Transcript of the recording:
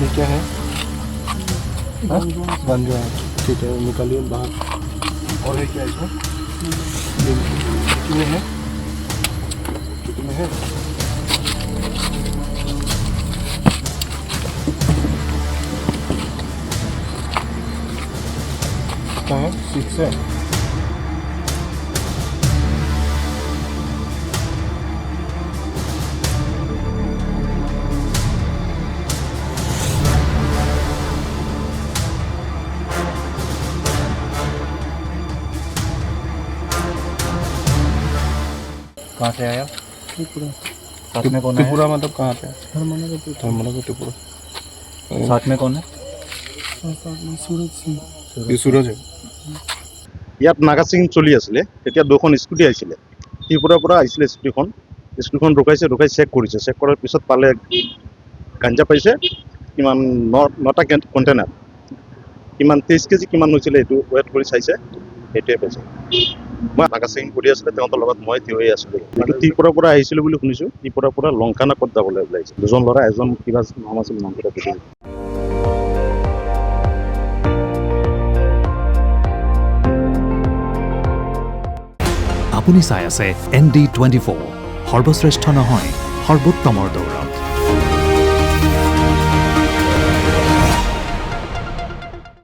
ये क्या है? गांजा है। ठीक है, निकालिए बाहर। और है क्या इसमें? कितने हैं? कितने हैं? कहाँ है? 6 है। कहाँ से आया? त्रिपुरा। साथ में कौन है? त्रिपुरा मतलब कहाँ पे? धर्मनगर त्रिपुरा। साथ में कौन है? सूरज सिंह। ये सूरज है। ইয়াত নাগাছিং চলি আছিলে তেতিয়া দুখন স্কুটি আহিছিলে ত্ৰিপুৰাৰ পৰা আহিছিলে স্কুটিখন ৰখাই চেক কৰিছে চেক কৰাৰ পিছত পালে গাঞ্জা পাইছে কিমান 9টা কণ্টেইনাৰ কিমান 23 কেজি কিমান হৈছিলে এইটো ৱেট কৰি চাইছে সেইটোৱে পাইছে মই নাগাছিং কৰি আছিলে তেওঁলোকৰ লগত মই থিয় হৈ আছিলোঁ এইটো ত্ৰিপুৰাৰ পৰা আহিছিলোঁ বুলি শুনিছোঁ ত্ৰিপুৰাৰ পৰা লংকানাকত যাবলৈ ওলাইছে দুজন ল'ৰা এজন কিবা নাম আছিল নামটো কৈছিল আপুনি চাই আছে ND24 সৰ্বশ্ৰেষ্ঠ নহয় সৰ্বোত্তমৰ দৌৰ